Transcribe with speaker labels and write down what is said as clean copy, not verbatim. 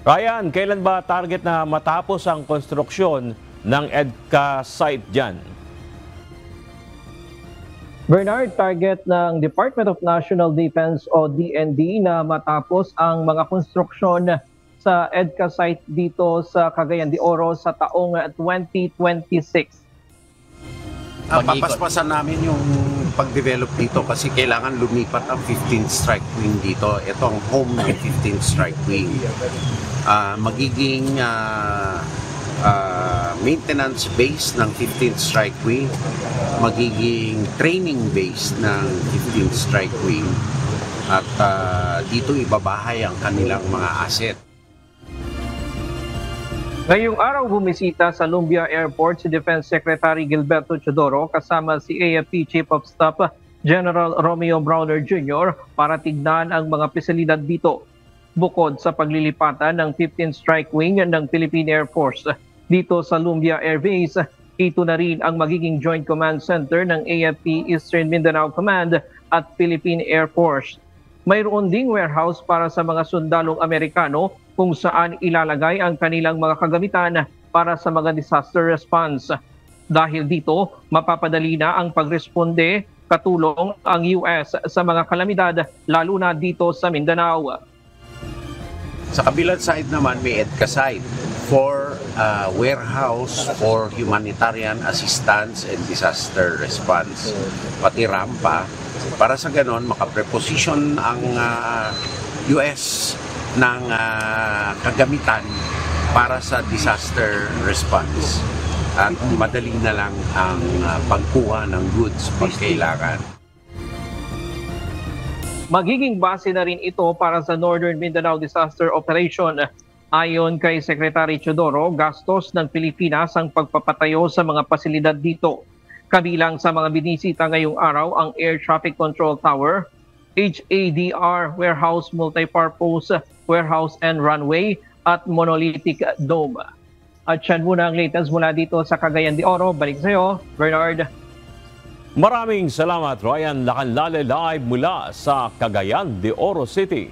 Speaker 1: Ryan, kailan ba target na matapos ang konstruksyon ng EDCA site dyan?
Speaker 2: Bernard, target ng Department of National Defense o DND na matapos ang mga konstruksyon sa EDCA site dito sa Cagayan de Oro sa taong 2026.
Speaker 3: Papaspasan namin yung pag-develop dito kasi kailangan lumipat ang 15th Strike Wing dito. Ito ang home ng 15th Strike Wing. Magiging maintenance base ng 15th Strike Wing, magiging training base ng 15th Strike Wing, at dito ibabahay ang kanilang mga asset.
Speaker 2: Ngayong araw bumisita sa Lumbia Airport si Defense Secretary Gilberto Teodoro kasama si AFP Chief of Staff General Romeo Browner Jr. para tignan ang mga pasilidad dito. Bukod sa paglilipatan ng 15th Strike Wing ng Philippine Air Force dito sa Lumbia Air Base, ito na rin ang magiging Joint Command Center ng AFP Eastern Mindanao Command at Philippine Air Force. Mayroon ding warehouse para sa mga sundalong Amerikano kung saan ilalagay ang kanilang mga kagamitan para sa mga disaster response. Dahil dito, mapapadali na ang pagresponde, katulong ang US sa mga kalamidad, lalo na dito sa Mindanao.
Speaker 3: Sa kabilang side naman may EDCA site for warehouse for humanitarian assistance and disaster response. Pati rampa para sa ganon makapreposition ang US ng kagamitan para sa disaster response at madali na lang ang pagkuha ng goods pag kailangan.
Speaker 2: Magiging base na rin ito para sa Northern Mindanao Disaster Operation. Ayon kay Secretary Teodoro, gastos ng Pilipinas ang pagpapatayo sa mga pasilidad dito. Kabilang sa mga binisita ngayong araw ang Air Traffic Control Tower, HADR Warehouse Multipurpose Warehouse and Runway at Monolithic Dome. At yan muna ang latest mula dito sa Cagayan de Oro. Balik sa iyo, Bernard.
Speaker 1: Maraming salamat, Ryan Lacanlale, live mula sa Cagayan de Oro City.